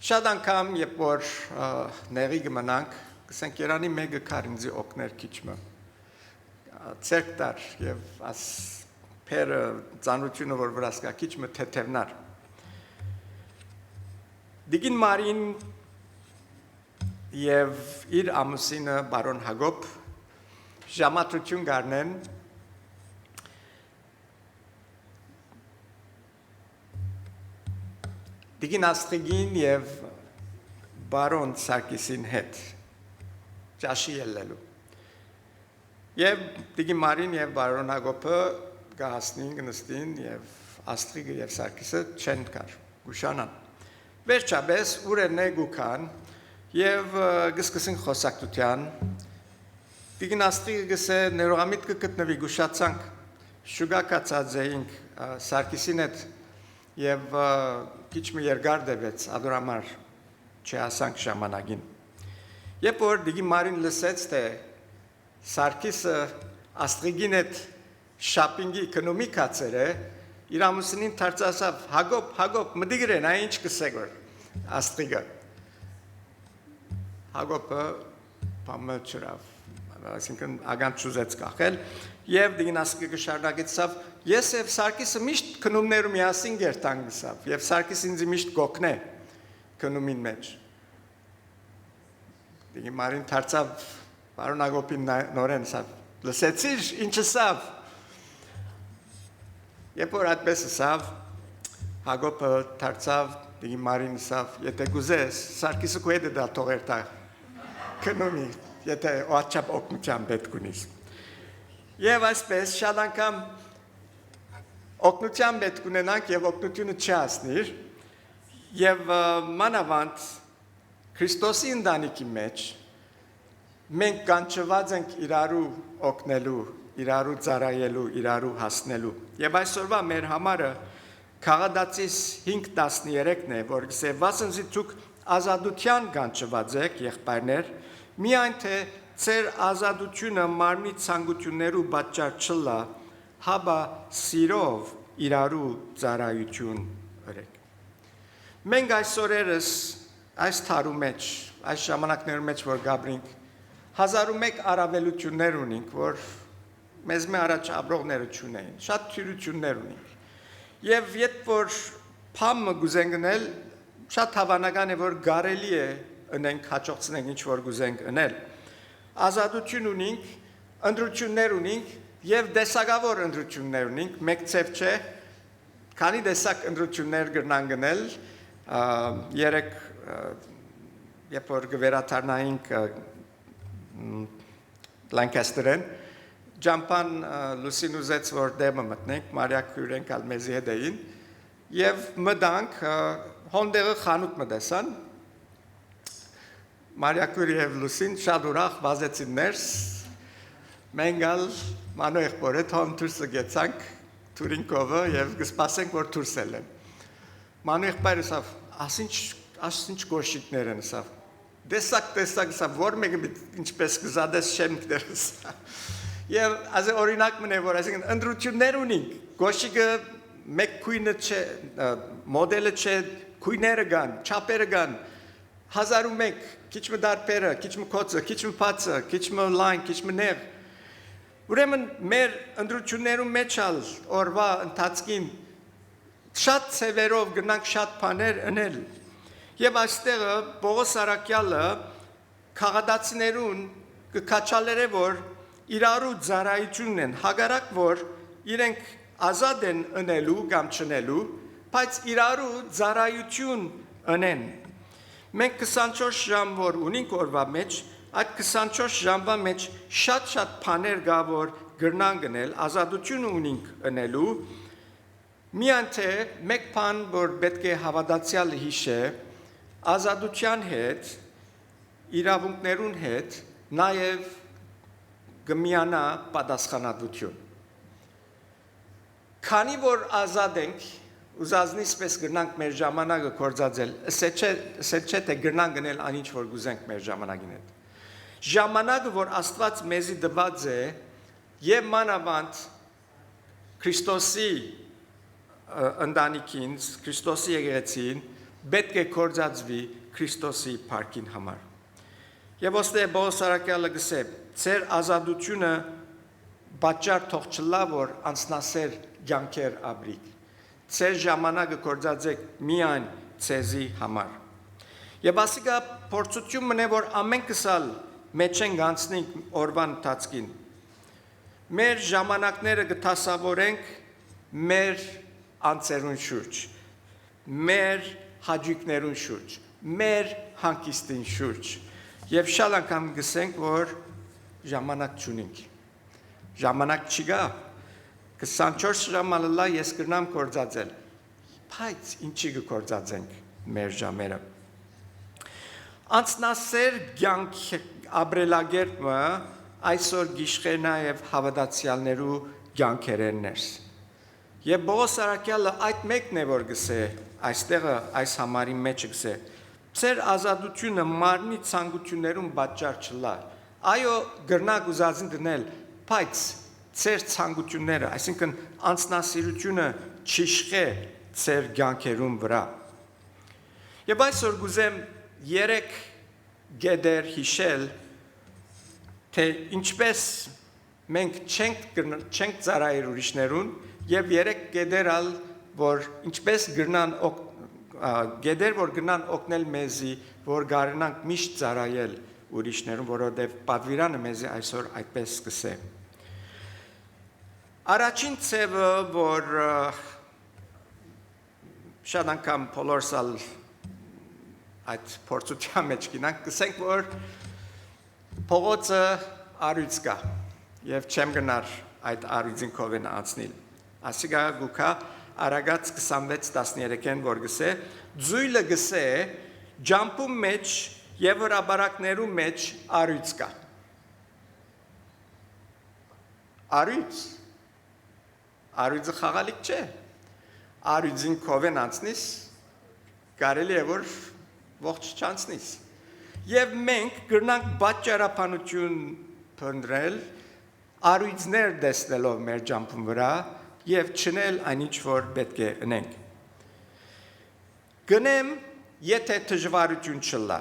Շատ անգամ, երբ որ նեղի գմնանք, գսենք Երանի մեկը քարինձի օգներ քիչմը։ Ցերկ դար եւ աս փերը ծանրությունը որ վրաս կա քիչմը թեթևնար։ Դիգին Մարին եւ իր ամուսինը բարոն Հակոբ ժամատրություն գարնեն Դիգին Աստրիգին եւ բարոն Սարգիսին հետ ճաշի ելնելու եւ Դիգին Մարին եւ բարոն Հակոբը գահասնին գնստին եւ Աստրիգը եւ Սարգիսը չեն կար գուշանան վերջապես ուրենե գուքան եւ գսկսին խոսակցության Դիգին Աստրիգը գսե ներողամիտ կգտնվի գուշացանք շուգա կացածեինք Սարգիսին հետ եւ քիչ մի երկար դեպեց ադորամար չհասանք ժամանակին երբ որ Դիգին Մարին լսեց թե Սարգիսը Աստրիգին հետ շապինգի էկոնոմիկացեր է իր ամուսինին դարձավ Հակոբ մտիգրեն այն ինչ կսեք որ Աստրիգը Հակոբը բամը չրավ այսինքն ագանց ճուզեց կախել եւ Դիգին Աստրիգը շարունակեցավ ես եւ Սարգիսը միշտ քնումներում միասին գերտանգսավ եւ Սարգիսը ինձ միշտ գոքնե քնումին մեջ Դիգին Մարին դարձավ բարոն Հակոբին նորեն սավ լսեցիր ինչը սավ երբ որ այդպես սավ Հակոբը դարձավ Դիգին Մարին սավ եթե գուզես Սարգիսը քո հետ դա թողեր տա քնումի եթե օաչապ օգնության պետք ունիս եւ այսպես շատ անգամ օգնության պետք ունենանք եւ օգնությունը չհասնիր եւ մանավանդ Քրիստոսի ընտանիքի մեջ մենք կանչված ենք իրարու օգնելու իրարու ծառայելու իրարու հասնելու եւ այսօրվա մեր համարը Քաղաքացիս 5:13-ն է որ գսե վասնզի ցուկ ազատության կանչված եք եղբայրներ միայն թե ծեր ազատությունը մարմնի ցանկություններու պատճառ չլա հաբա սիրով իրարու ծառայություն ըրեք մենք այսօրերս այս թարու մեջ այս ժամանակներու մեջ որ գաբրինք 1001 առավելություններ ունենք որ մեզ մե առաջ ապրողները չունեին շատ թյուրություններ ունենք եւ երբ որ փամը գուզենգնել շատ հավանական է որ գարելի է ընենք հաջողցնենք ինչ որ գուզենք ընել ազատություն ունենք ընդրություններ ունենք եւ դեսակավոր ընդրություններ ունենք մեկ ծեվ չէ քանի դեսակ ընդրություններ գրնան գնել երեք երբ որ գվերաթարնայինք Լանկեստրեն Ջամփան Լուսին ուզեց որ դեմը մտնենք Մարիա Քյուրենք ալմեզի հետեին եւ մտանք հոնդերը խանութ մտեցան Մարիա Քյուրի եւ Լուսին շատ ուրախ վազեցին ներս մենգալ մանոյ խորեթ հոն դուրսը գեցանք Թուրինկովը եւ գսպասենք որ դուրս ելեն մանոյ խբարսավ ասինչ գոշիկներ են սա տեսակ սա որ մեկը ինչպես գզադես շեմքներս եւ ասե օրինակ մնե որ այսինքն ընդրություններ ունենք գոշիկը մեկ քույնը չէ մոդելը չէ քույները կան չափերը կան 1001 քիչմը դարբերը քիչմը կոծը քիչմը փածը քիչմը լայն քիչմը նեղ ուրեմն մեր ընդրություններում մեջ ալ օրվա ընթացքին շատ ծևերով գնանք շատ բաներ ընել եւ այստեղ Պողոս Արաքյալը քաղաքացիներուն կքաչալերը որ իրարու ծառայությունն են հագարակ որ իրենք ազատ են ընելու կամ չնելու բայց իրարու ծառայություն ընեն մենք 24 ժամ որ ունենք օրվա մեջ այդ 24 ժամվա մեջ շատ բաներ կա որ գրնան գնել ազատություն ունենք ընելու միայն թե մեկ բան որ պետք է հավատացյալը հիշե ազատության հետ իրավունքներուն հետ նաև գմիանա պատասխանատվություն քանի որ ազատ ենք ուզազնիսպես գրնանք մեր ժամանակը կործածել սեչե թե գրնան գնել անինչ որ գուզենք մեր ժամանակին հետ ժամանակը որ Աստված մեզի տված է եւ մանավանդ Քրիստոսի ընտանիքին Քրիստոսի եկեղեցին պետք է կործածվի Քրիստոսի փառքին համար։ Եվ ոստե Պողոս առաքյալը գսե, ձեր ազատությունը պատճառ թող չլա, որ անցնասեր կյանքեր ապրիք։ Ձեր ժամանակը կործածեք միայն ձեզի համար։ Եվ ասիկա փորձություն մնե, որ ամեն կսալ մեջ ենք անցնենք օրվան ընթացքին։ Մեր ժամանակները կտասավորենք մեր անձերուն շուրջ, մեր հաճույքներուն շուրջ, մեր հանգիստին շուրջ։ Եվ շատ անգամ գսենք, որ ժամանակ չունենք։ Ժամանակ չկա։ 24 ժամալլա ես կրնամ կործածել։ Բայց ինչի կործածենք մեր ժամերը։ Անցնասեր կյանք ապրելակերպը այսօր գիշխե նաև հավատացյալներու կյանքերներս։ Եվ Պողոս առաքյալը այդ մեկն է որ գսե, այստեղը այս համարի մեջ գսե, ձեր ազատությունը մարմնի ցանկություններուն պատճառ չլա։ Այո, գրնակ ուզածին դնել, բայց ձեր ցանկությունները, այսինքն անձնասիրությունը չիշխե ձեր կյանքերուն վրա։ Եվ այսօր գուզեմ 3 գեդեր հիշել, թե ինչպես մենք չենք ծառայել ուրիշներուն, եւ 3 գեդերալ, որ ինչպես գրնան գեդեր, որ գրնան օգնել մեզի, որ գարնանք միշտ ծառայել ուրիշներուն, որովհետեւ պատվիրանը մեզի այսօր այդպես սկսե։ Առաջին ցևը, որ շատ անգամ փոլորսալ այդ փորձության մեջ գնանք, գսենք, որ փողոցը առյուծ կա եւ չեմ գնար այդ առյուծին կողեն անցնել։ Ասիկա գուքա Արագած 26:13-ն որ գսե, ձույլը գսե ջամփում մեջ եւ հրաբարակներու մեջ առյուծ կա։ Առյուծը խաղալիք չէ։ Առյուծին կողեն անցնես, կարելի է որ ողջ չանցնես։ Եվ մենք գրնանք պատճառաբանություն փնտրել, առյուծներ տեսնելով մեր ջամփում վրա եւ չնել այնինչ որ պետք է անենք։ Գնեմ, եթե դժվարություն չլա,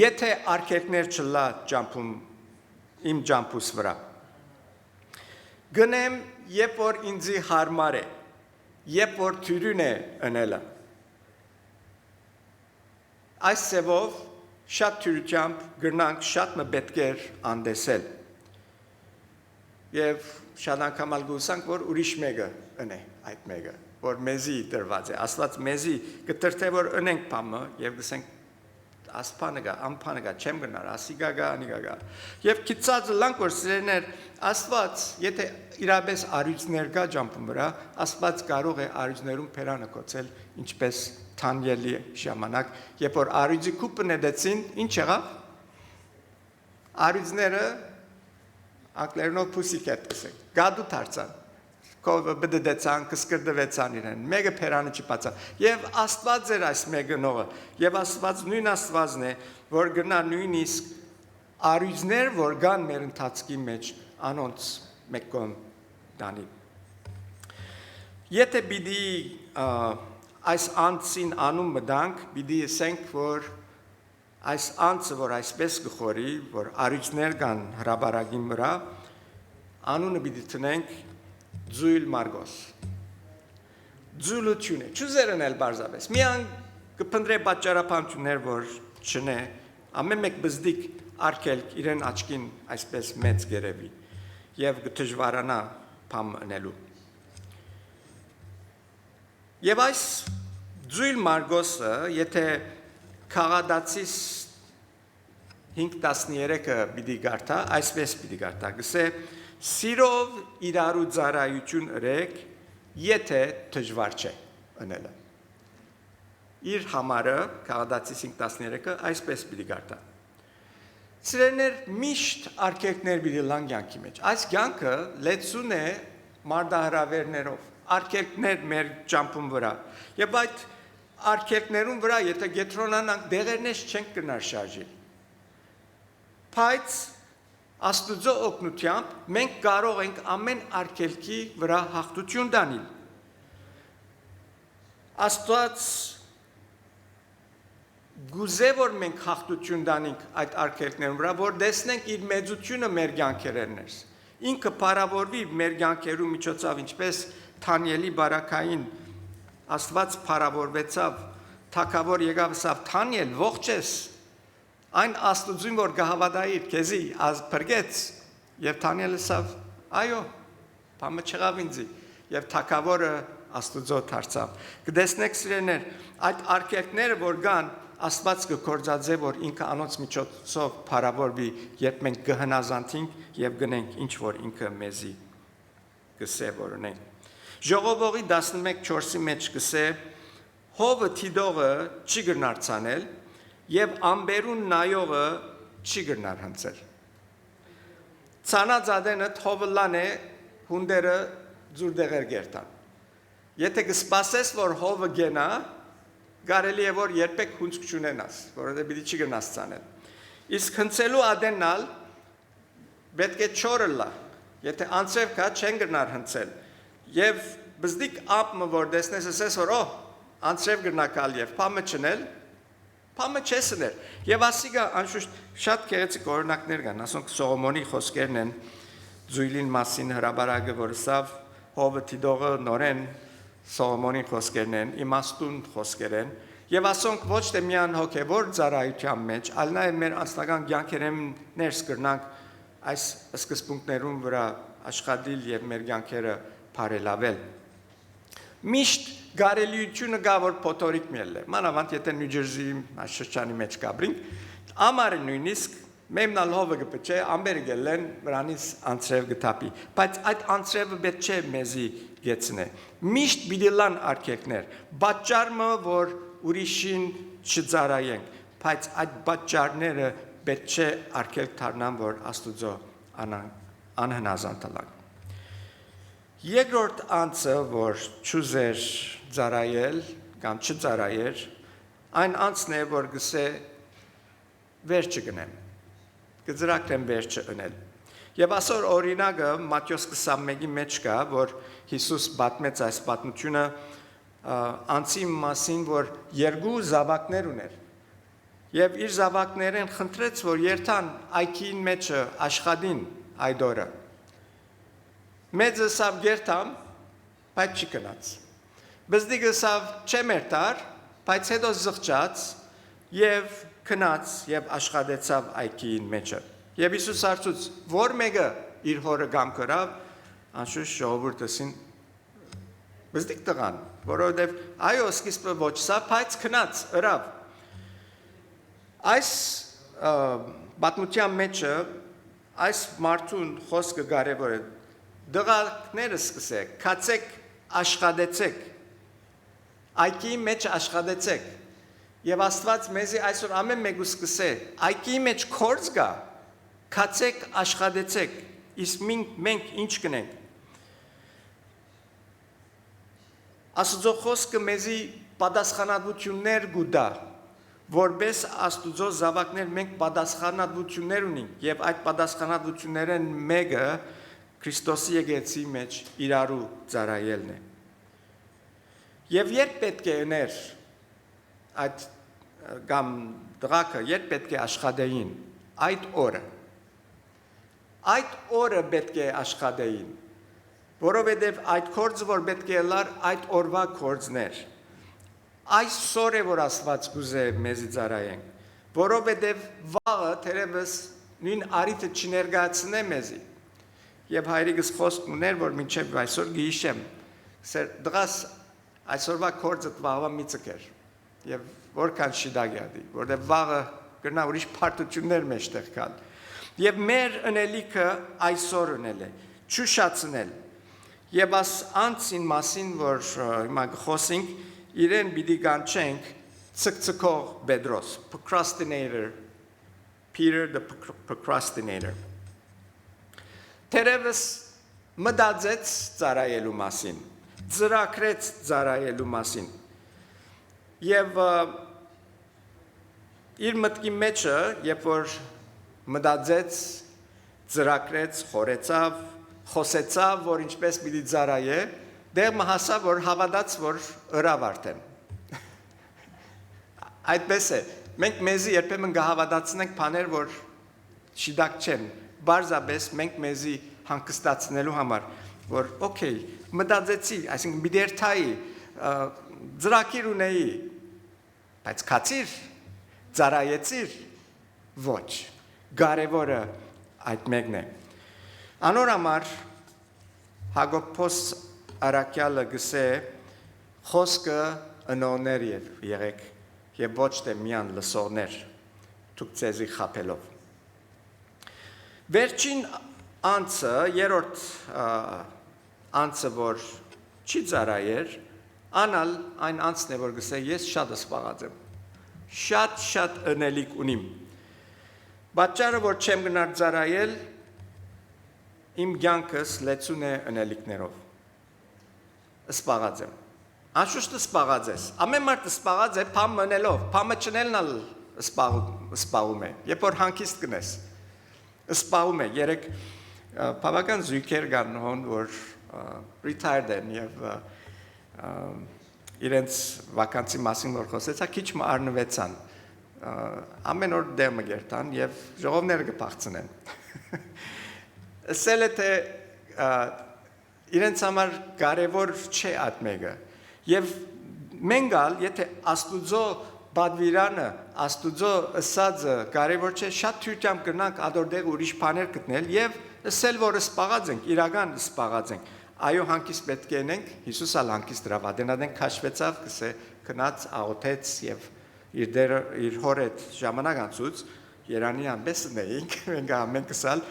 եթե արգելքներ չլա ջամփում իմ ջամփուս վրա։ Գնեմ, երբ որ ինձի հարմար է, երբ որ թյուրին է անելը։ Այս ծևով շատ թյուրությամբ գրնանք շատ մբետքեր անդեսել։ Եվ շատ անգամ ալգուսանք, որ ուրիշ մեկը ընե այդ մեկը, որ մեզի դրված է, աստված մեզի կտրթե որ ընենք պամը և գսենք ասպանը գա, ամպանը գա, չեմ գնար, ասիգա գա, անիգա գա։ Եվ կիծածը լանք որ սիրեներ, աստված, եթե իրապես առյուծներ գա ջամփում վրա, աստված կարող է առյուծներում փերանը կոծել, ինչպես թանյելի ժամանակ, երբ որ առյուծի կուպը նետեցին, ինչ եղավ։ Առյուծները անգլերենով pussycat գսենք, գադու դարձան, կովը բդդեցան, կսկրդվեցան իրեն, մեկը փերանը չպացա, և աստված էր այս մեկը նողը, և աստված նույն աստվածն է, որ գնա նույնիսկ առյուծներ, որ գան մեր ընթացքի մեջ, անոնց մեկ կողմ դանի։ Եթե պիտի այս անձին անում մտանք, պիտի ասենք, որ այս անձը, որ այսպես գխորի, որ առյուծներ կան հրաբարակի վրա, անունը պիտի տնենք Ձույլ Մարգոս։ Ձուլություն է, չուզերն էլ բարձավես, միան կպնդրե պատճառաբանություններ, որ չնե, ամեն մեկ բզդիկ արկելք իրեն աչքին այսպես մեծ գերևի և գտժվարանա պամ ընելու։ Եվ այս Ձույլ Մարգոսը, եթե քաղադացիս 5-13-ը պիտի գարտա, այսպես պիտի գարտա, գսե սիրով իրարու ծառայություն ըրեք, եթե դժվար չէ ընելը։ Իր համարը, քաղադացիս 5-13-ը, այսպես պիտի գարտա։ Սիրեներ միշտ արկելքներ պիտի լան կյանքի մեջ։ Այս կյանքը լեցուն է մարդահրավերներով, արկելքներ մեր ջամփում վրա։ Եվ այդ արկելքներուն վրա, եթե գետրոնանանք, դեղերնես չենք կնար շարժել։ Բայց Աստուծո օգնությամբ մենք կարող ենք ամեն արկելքի վրա հաղթություն տանել։ Աստված գուզե որ մենք հաղթություն տանենք այդ արգելքներում վրա, որ տեսնենք իր մեծությունը մեր կյանքերներս։ Ինքը փառավորվի մեր կյանքերու միջոցով, ինչպես Թանիելի բարակային Աստված փառավորվեցավ, թագավոր եկավ ասավ Թանիել, ողջ ես։ Այն Աստուծուն որ գահավատայիր քեզի ազ փրկեց եւ Թանիելը ասավ այո բամը չեղավ ինձի եւ թագավորը Աստուծո դարձավ կտեսնեք սիրելիներ այդ արգելքները որ կան Աստված կգործածե որ ինքը անոնց միջոցով փառավորվի երբ մենք կհնազանդենք եւ գնենք ինչ որ ինքը մեզի կսե որ ունենք Ժողովողի 11:4-ի մեջ կսե հովը թիդողը չի գնար ցանել եւ ամբերուն նայողը չի գնար հնցել ցանածադենը թովլան է հունդերը ձուրդեղեր գերտան եթե կսպասես որ հովը գենա կարելի է որ երբեք հունցք չունենաս որովհետեւ պիտի չի գնաս ցանել իսկ հնցելու ադենալ պետք է չորը լա եթե անցև կա չեն գնար հնցել Եվ բզդիկ ապմը որ դեսնես ասես որ անցրև գրնակալ եւ փամը չնել փամը չեսներ եւ ասիգա անշուշտ շատ քերեցիկ օրինակներ կան ասոնք Սողոմոնի խոսքերն են զույլին մասին հրաբարակը որ սավ հովը թիդողը նորեն Սողոմոնի խոսքերն են իմաստուն խոսքեր են եւ ասոնք ոչ թե միան հոգեվոր ծառայության մեջ այլ նաեւ մեր անձնական կյանքերում ներս կրնանք այս սկզբունքներուն վրա աշխատել եւ մեր կյանքերը Փարելավել Միշտ գարելիությունը գա որ փոթորիկ միել է մանավանդ եթե Նյու Ջերսիի շրջանի մեջ կաբրինք ամառը նույնիսկ մեմնալ հովը գպչե ամբերը գելեն վրանից անցրև գտապի բայց այդ անցրևը պետք չէ մեզի գեցնե միշտ բիդելան արկեկներ բաճարմը որ ուրիշին չծարայենք բայց այդ բաճարները պետք չէ արկել դառնան որ Աստուծո անհնազանդ Երկրորդ անձը, որ չուզեր ծարայել կամ չծարայեր, այն անձն է, որ գսե վերջը գնեմ, կծրակրեմ վերջը ընել։ Եվ ասոր օրինակը Մատթեոս 21-ի մեջ կա, որ Հիսուս պատմեց այս պատմությունը անձի մասին, որ երկու զավակներ ուներ։ Եվ իր զավակներեն խնդրեց, որ երթան այգին մեջը աշխատին այդ օրը։ Մեծը սավ գերտամ, բայց չի կնաց։ Բզդիկը սավ չեմերտար, բայց հետո զղջաց և կնաց և աշխատեցավ այգին մեջը։ Եվ Հիսուս հարցուց, որ մեկը իր հորը գամ կրավ, անշուշտ ժողովուրդըսին բզդիկ տղան, որովհետև այո սկիզբը ոչ սա, բայց կնաց, ըրավ։ Այս պատմության մեջը, այս մարդուն խոսքը կարևոր է Դղակները սկսեք, կացեք, աշխատեցեք, այգի մեջ աշխատեցեք, և Աստված մեզի այսօր ամեն մեկու սկսե, այգի մեջ կորձ գա, կացեք, աշխատեցեք, իսկ մենք ինչ կնենք։ Աստուծո խոսքը մեզի պատասխանատվություններ գուտա, որպես Աստուծո զավակներ մենք պատասխանատվություններ ունենք, և այդ պատասխանատվություններն մեկը Քրիստոսի եկեղեցի մեջ իրարու ծառայելն է։ Եվ երբ պետք է ուներ այդ կամ դղակը, երբ պետք է աշխատեին այդ օրը պետք է աշխատեին, որովհետև այդ կորձը, որ պետք է լար, այդ օրվա կորձներ։ Այսօր է, որ Աստված կուզե մեզի ծառայենք, որովհետև վաղը թերևս նույն արիթը չներկայացնե մեզի։ Եվ հայրիկս խոսք ուներ, որ մինչև այսօր գիշեմ, դղաս այսօրվա կորձը վաղվա մի ծկեր, և որքան շիդագ յադի, որտև վաղը գրնա ուրիշ պարտություններ մեջտեղ կան, և մեր ընելիքը այսօր ունել է, չուշացնել, և աս անցին մասին, որ հիմա խոսինք, իրեն բիդի կանչենք ծկծկող Պետրոս, procrastinator, Peter the procrastinator, Թերևս մտածեց ծառայելու մասին, ծրագրեց ծառայելու մասին եւ իր մտքի մեջը, երբ որ մտածեց, ծրագրեց, խորեցավ, խոսեցավ, որ ինչպես պիտի ծառայե, դեռ հասավ, որ հավատաց, որ ըրավ արդեն։ Այդպես է, մենք մեզի երբեմն գահավատացնենք բաներ, որ շիդակ չեն, բարձաբես մենք մեզի հանգստացնելու համար, որ օքեյ, մտածեցի, այսինքն բիդերթայի, ծրակիր ունեի, բայց քացիր, ծարայեցիր, ոչ, կարևորը այդ մեկն է։ Անոր համար Հակոբոս Արաքյալը գսե խոսքը ընոներ եղեք եւ ոչ թե միան լսողներ դուք ձեզի խաբելով։ Վերջին անձը, երրորդ անձը, որ չի ծարայեր, անալ այն անձն է, որ գսե ես շատ սպաղած եմ, շատ ընելիք ունիմ։ Պատճառը, որ չեմ գնար ծարայել, իմ կյանքս լեցուն է ընելիքներով։ Սպաղած եմ։ Անշուշտ սպաղած ես։ Ամեն մարդ սպաղած է փամ մնելով, փամը չնելն ալ սպաղում է։ Երբ որ հանգիստ կնես, սպաղում է։ Երեք բավական զույգեր կան, որ retired են եւ իրենց վականցի մասին որ խոսեցա, քիչ մը առնվեցան։ Ամեն օր դեմը գերտան եւ ժողովները կփախցնեն։ Ասել է թե իրենց համար կարևոր չէ այդ մեկը եւ մենք ալ եթե աստուծո բադվիրանը աստուծո ըսածը կարևոր չէ շատ թույլտամ կրնանք ադորդեղ ուրիշ բաներ գտնել եւ ասել որ սպաղած ենք իրական սպաղած ենք այո հանկիստ պետք է ենք Հիսուս ալ հանկիստ դրավ ադենադեն քաշվեցավ կսե քնած աղոթեց եւ իր հոր հետ ժամանակ անցուց Երանի անբեսն էինք մենք ամեն կսալ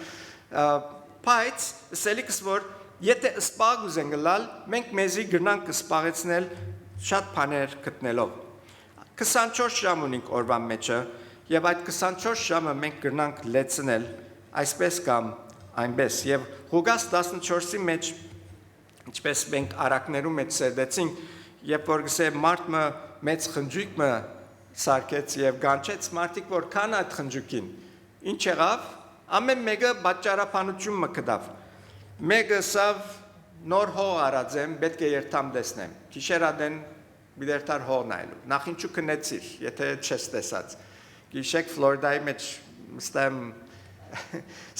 բայց ասելիքս որ եթե սպաղ ուզենք լալ մենք մեզի գրնանք սպաղեցնել շատ բաներ գտնելով 24 ժամ ունենք օրվա մեջը եւ այդ 24 ժամը մենք գրնանք լեցնել այսպես կամ այնպես եւ Ղուկաս 14-ի մեջ ինչպես մենք արակներում մեջ սերդեցինք երբ որ գսե մարդը մեծ խնջույք մը սարքեց եւ գանչեց մարդիկ որ քան այդ խնջույքին ինչ եղավ ամեն մեկը պատճառաբանություն մը կդավ մեկը սավ նոր հող արածեմ պետք է երթամ տեսնեմ գիշերադեն բիդերտար հող նայելու նախ ինչու կնեցիր եթե չես տեսած գիշեք ֆլորիդայի մեջ ստեմ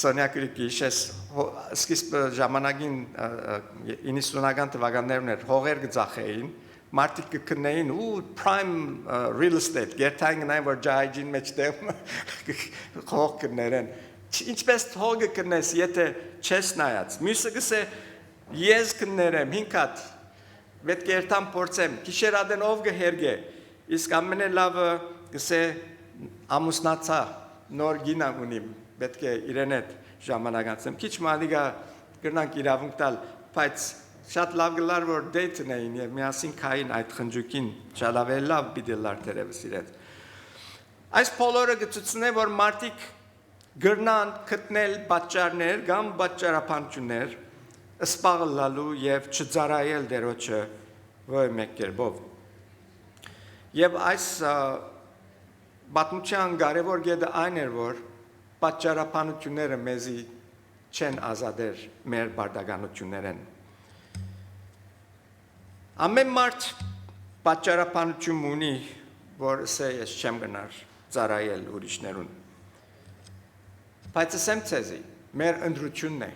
Սոնյա Կրիկիշես սկիզբ ժամանակին 90-ական թվականներն էր հողեր գծախեին մարդիկ կքնեին ու prime real estate գերտային նայն որ ջայջին մեջ դեմ հող կներեն ինչպես հողը կնես եթե չես նայած մյուսը գսե ես կներեմ 5 հատ պետք է երթամ փորձեմ գիշերադեն ով գհերգե իսկ ամենալավը գսե ամուսնացա նոր գինա ունիմ պետք է իրեն հետ ժամանակ անցնեմ քիչ մանիգա կրնանք իրավունք տալ բայց շատ լավ գլար որ դեյթն էին եւ միասին քային այդ խնջուկին շալավել լավ բիդելար դերևս իրեն այս բոլորը գծուցնե որ մարդիկ գրնան գտնել պատճառներ կամ պատճառաբանություններ սպաղլալու եւ չծարայել դերոջը ոչ մեկ կերպով եւ այս պատմության կարևոր գեդը այն էր որ պատճառաբանությունները մեզի չեն ազատեր մեր բարդականություններեն ամեն մարդ պատճառաբանություն ունի որ ասե ես չեմ գնար ծարայել ուրիշներուն բայց ասեմ ցեզի մեր ընդրությունն է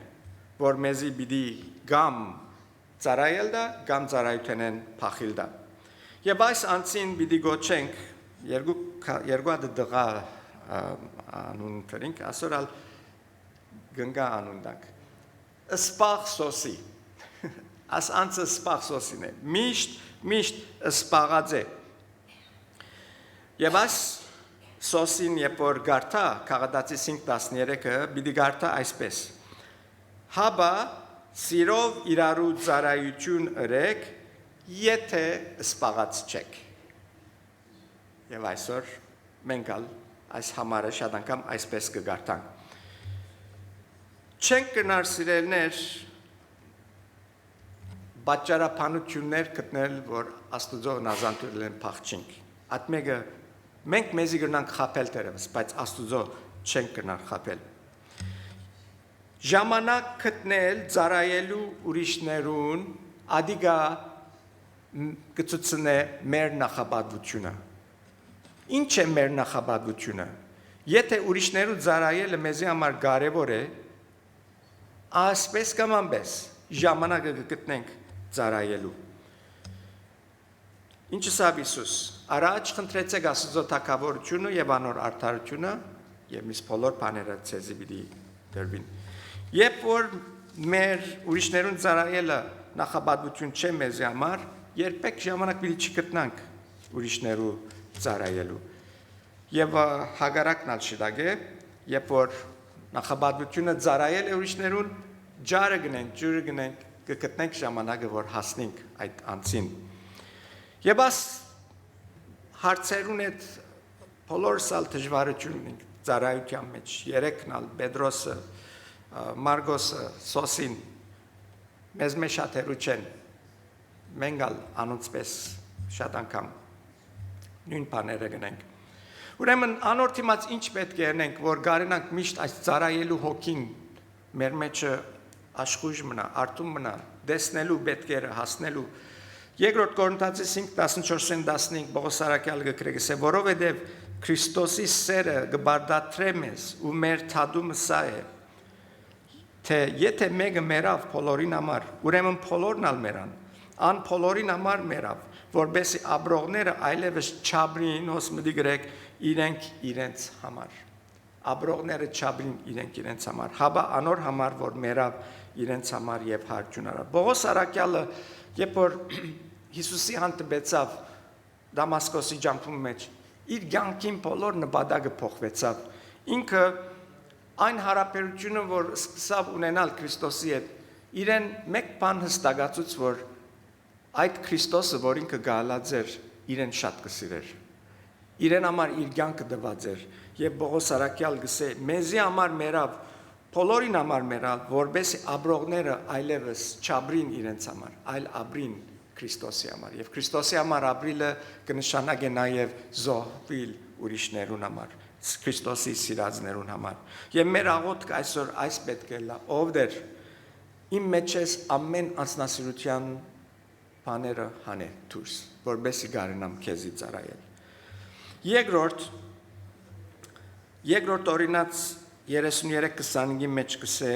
որ մեզի պիտի գամ ծարայել դա կամ ծարայութենեն փախիլ դա եւ այս անցին պիտի գոչենք երկու դղա անուն կրինք ասորալ գնգա անուն դակ սպաղ սոսի աս անցը սպաղ սոսին է միշտ սպաղած է եւ այս սոսին երբ որ գարտա քաղաքացի 5:13-ը պիտի գարտա այսպես հաբա սիրով իրարու ծարայություն ըրեք եթե սպաղած չեք եւ այսօր մենք ալ այս համարը շատ անգամ այսպես կգարտանք չենք կնար սիրելներ պատճառաբանություններ գտնել որ աստուծո նազանտուրել են փախչինք այդ մեկը մենք մեզի գնանք խապել դերևս բայց աստուծո չենք կնար խապել ժամանակ գտնել ծարայելու ուրիշներուն ադիգա գծուցնե մեր նախապատվությունը Ինչ է մեր նախաբադությունը։ Եթե ուրիշներու ծառայելը մեզի համար կարևոր է, ասպես կամ անպես ժամանակը գտնենք ծառայելու։ Ինչ ասավ Հիսուս։ Առաջ խնդրեցեք Աստծո թագավորությունը եւ անոր արդարությունը եւ միս բոլոր բաները ցեզի պիտի դրվին։ Երբ որ մեր ուրիշներուն ծառայելը նախաբադություն չէ մեզի համար, երբեք ժամանակ պիտի չգտնանք ուրիշներու ծառայելու։ Եվ հագարակն ալ շիդագե, երբ որ նախաբադությունը ծառայել է ուրիշներուն, ջարը գնենք, ջուրը գնենք, կգտնենք ժամանակը, որ հասնենք այդ անցին։ Եվ աս հարցերուն այդ բոլորս ալ դժվարություն ունենք ծառայության մեջ, երեքն ալ, Պետրոսը, Մարգոսը, Սոսին, մեզ մեջ շատ հեռու չեն, մենք ալ անոնցպես շատ անգամ նույն բաները գնենք։ Ուրեմն անոր դիմաց ինչ պետք է անենք, որ կարենանք միշտ այս ծառայելու հոգին մեր մեջը աշխույժ մնա, արթուն մնա, դեսնելու պետքերը հասնելու։ Երկրորդ Կորինթացիս 5:14-15 Պողոս Արաքյալը գրեգեսե, որովհետև Քրիստոսի սերը գբարդատրե մեզ ու մեր թադումը սա է, թե եթե մեկը մերավ բոլորին համար, ուրեմն բոլորն ալ մերան, ան բոլորին համար մերավ, որբեսի աբրողները այլևս չաբրին, հոսմդի գրեք, իրենք իրենց համար։ Աբրողները չաբրին իրենք իրենց համար։ Հաբա անոր համար, որ մերավ իրենց համար եւ հարություն արա։ Պողոս Արաքյալը, երբ որ Հիսուսի հանդիպեցավ Դամասկոսի ջամփում մեջ, իր կյանքին բոլոր նպատակը փոխվեցավ։ Ինքը այն հարաբերությունը, որ սկսավ ունենալ Քրիստոսի հետ, իրեն մեկ բան հստակացուց, որ այդ Քրիստոսը, որ ինքը գալած էր, իրեն շատ կսիրեր։ Իրեն համար իր կյանքը տված էր, եւ Պողոս Արաքյալ գսե, մեզի համար մերավ, բոլորին համար մերավ, որբեսի աբրողները այլևս չաբրին իրենց համար, այլ աբրին Քրիստոսի համար։ Եվ Քրիստոսի համար աբրիլը կնշանակե նաեւ զոհվել ուրիշներուն համար, Քրիստոսի սիրածներուն համար։ Եվ մեր աղոթքը այսօր այս պետք է լա, ով դեր իմ մեջ ես ամեն անձնասիրության բաները հանե դուրս, որբեսի կարենամ քեզի ծառայել։ Երկրորդ օրինաց 33:25-ի մեջ կսե,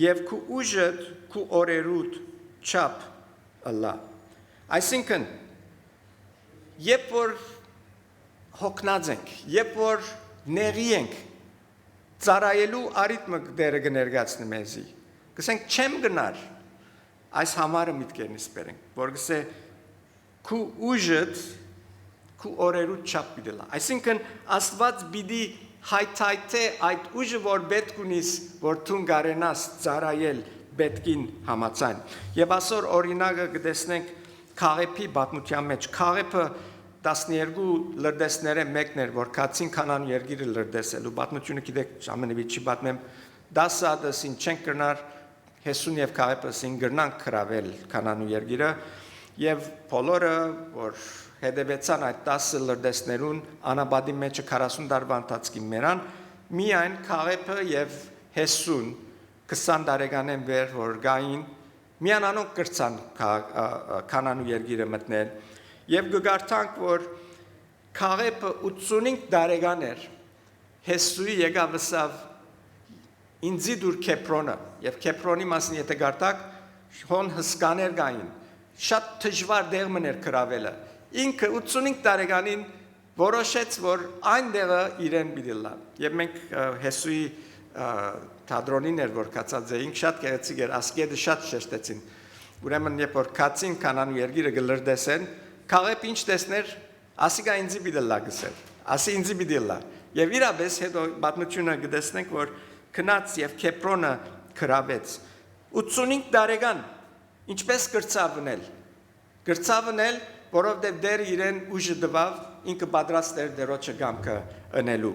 եւ քու ուժդ քու օրերուդ չափ ըլլա։ Այսինքն, երբ որ հոգնած ենք, երբ որ նեղի ենք, ծառայելու արիթմը դերը կներկայացնի մեզի։ Կսենք չեմ գնար, այս համարը միտքերնից բերենք, որ գսե քու ուժդ քու օրերուդ չափ պիտի լա։ Այսինքն Աստված պիտի հայթայթե այդ ուժը, որ պետք ունիս, որ դու կարենաս ծառայել պետքին համաձայն։ Եվ այսօր օրինակը կտեսնենք Քաղեփի պատմության մեջ։ Քաղեփը 12 լրտեսները մեկն էր, որ Քացին Կանանու երկիրը լրտեսելու պատմությունը գիտեք ամենևի չի պատմեմ 10 հատասին չեն կրնար Հեսուն եւ Քաղեփսին գրնան քրավել Կանանու երկիրը եւ բոլորը որ հետևեցան այդ 10 լրտեսներուն անաբադի մեջը 40 տարվա ընթացքի մերան միայն Քաղեփը եւ Հեսուն 20 տարեկանեն վեր որ գային միանանոք կրցան Կանանու երկիրը մտնել եւ գգարտանք որ Քաղեփը 85 տարեկան էր Հեսուի եկավսավ ինձի դուր Քեփրոնը եւ Քեփրոնի մասին եթե գարտակ հոն հսկաներ գային շատ դժվար դեղ մներ կրավելը ինքը 85 տարեկանին որոշեց որ այն դեղը իրեն պիտի լա եւ մենք Հեսուի թադրոնին էր որ կացած էինք շատ գեղեցիկ էր ասկեդը շատ շեշտեցին ուրեմն երբ որ Քացին Կանանու երկիրը գլրդեսեն Քաղեփ ինչ տեսներ ասիկա ինձի պիտի լա գսել ասի ինձի պիտի լա եւ իրապես հետո պատմությունը գտեսնենք որ քնած եւ Քեփրոնը քրավեց 85 տարեկան ինչպես գրծավնել որովհետեւ դեր իրեն ուժը տվավ ինքը պատրաստ էր դերոջը գամքը ընելու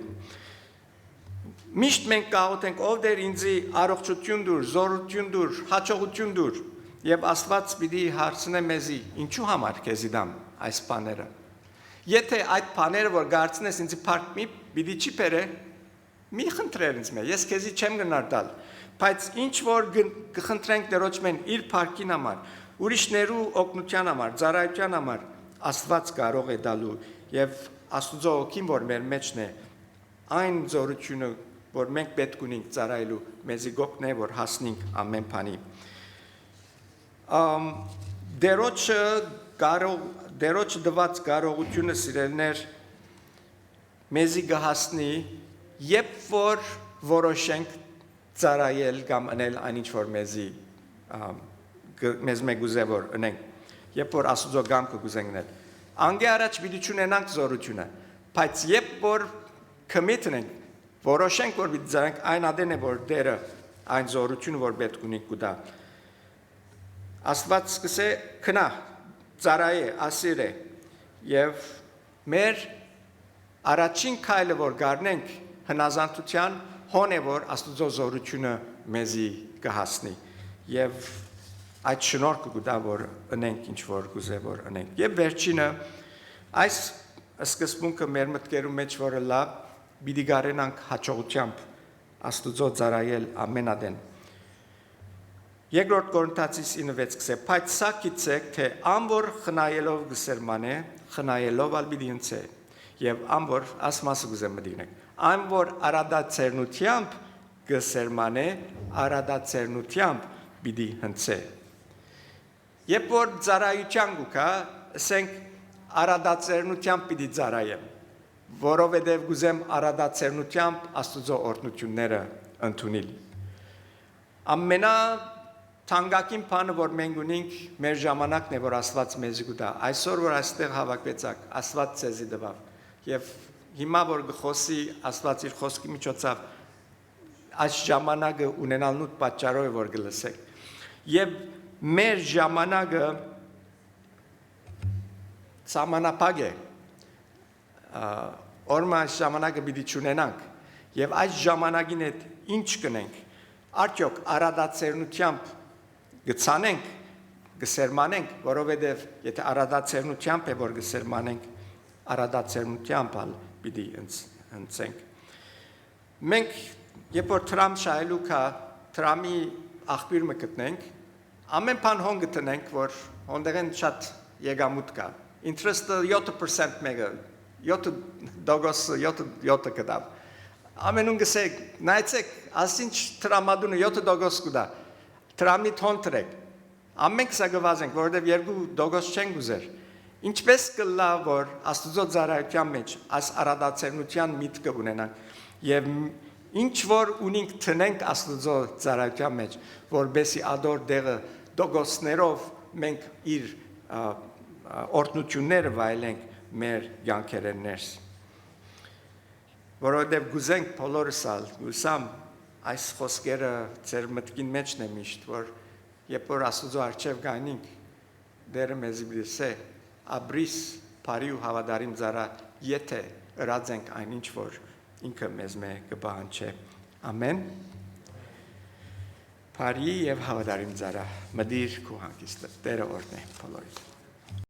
միշտ մենք կաղոթենք ով դեր ինձի առողջություն դուր զորություն դուր հաջողություն դուր եւ Աստված պիտի հարցնե մեզի ինչու համար քեզի դամ այս բաները եթե այդ բաները որ գարցնես ինձի փառք մի պիտի չի բերե մի խնդրեր ինձ մե ես քեզի չեմ գնար տալ բայց ինչ որ կխնդրենք դերոջ մեն իր փառքին համար ուրիշներու օգնության համար ծառայության համար Աստված կարող է դալու եւ Աստուծո ոգին, որ մեր մեջն է, այն զորությունը, որ մենք պետք ունենք ծառայելու, մեզի գոհն է, որ հասնենք ամեն բանի։ Դերոջ դված կարողությունը սիրելներ մեզի կհասնի, երբ որ որոշենք ծառայել կամ անել այնինչ որ մեզ մեկ ուզե որ անենք, երբ որ Աստուծո կամքը կուզենք անել։ Անգե առաջ պիտի չունենանք զորությունը, բայց երբ որ commit ենք, որոշենք որ պիտի ծառայենք, այն ադեն է որ դերը այն զորությունը որ պետք ունենք կուտա։ Աստված սկսե քնա, ծառայե, ասիր է, եւ մեր առաջին քայլը որ գարնենք հնազանդության հոն է որ Աստուծո զորությունը մեզի կհասնի եւ այդ շնորհքը կուտա որ անենք ինչ որ կուզե որ անենք։ Եվ վերջինը այս սկզբունքը մեր մտքերում մեջ որը լավ պիտի գարենանք հաջողությամբ Աստուծո ծառայել ամենադեն։ Երկրորդ Կորինթացիս 9:6 բայց սա գիտեք թե ամոր խնայելով գսերմանե խնայելով ալբիդի ընցե եւ ամոր ասմասը գուզեմ մդինեք այն որ արադացերնությամբ գսերմանե արադացերնությամբ պիտի հնցե։ Երբ որ ծառայության գուքա ասենք արադացերնությամբ պիտի ծառայեմ որովհետև գուզեմ արադացերնությամբ Աստուծո օրհնությունները ընդունել։ Ամենա թանկագին բանը որ մենք ունենք մեր ժամանակն է որ Աստված մեզի կուտա։ Այսօր որ այստեղ հավաքվեցաք Աստված ցեզի տվավ եւ հիմա որ գխոսի Աստված իր խոսքի միջոցով այս ժամանակը ունենալու պատճառով է որ գլսեք։ Եվ մեր ժամանակը սահմանափակ է։ Օրմա այս ժամանակը պիտի չունենանք եւ այս ժամանակին հետ ինչ կնենք։ Արդյոք արադացերնությամբ գցանենք, գսերմանենք, որովհետեւ եթե արադացերնությամբ է որ գսերմանենք, արադացերնությամբ պիտի ընցենք։ Մենք երբ որ Թրամ շահելու կա, Թրամի աղբյուր մը գտնենք, ամեն բան հոն գտնենք, որ հոնդեղեն շատ եկամուտ կա։ Interest-ը 7% մեկը, 7% կդավ։ Ամենուն գսեք, նայեցեք, ասինչ Թրամադունը 7% կուտա, Թրամի թոն տրեք, ամենք սա գվազենք, որովհետև 2% չենք ուզեր։ Ինչպես կլա, որ Աստուծո ծառայության մեջ այս արադացերնության միտքը ունենանք եւ ինչ որ ունենք տնենք Աստուծո ծառայության մեջ, որբեսի ադոր դեղը դոգոսներով մենք իր օրհնությունները վայելենք մեր յանքերեն ներս։ Որովհետև գուզենք բոլորսալ, գուսամ այս խոսքերը ձեր մտքին մեջն է միշտ, որ երբ որ Աստուծո առջև գանինք, դերը մեզի բիսե, աբրիս, բարի ու հավատարիմ ծառա, եթե ըրած ենք այնինչ որ ինքը մեզ մե կպահանջե։ Ամեն։ Բարի եւ հավատարիմ ծառա, մդիր քո հանգիստը, Տերը օրհնե բոլորիդ։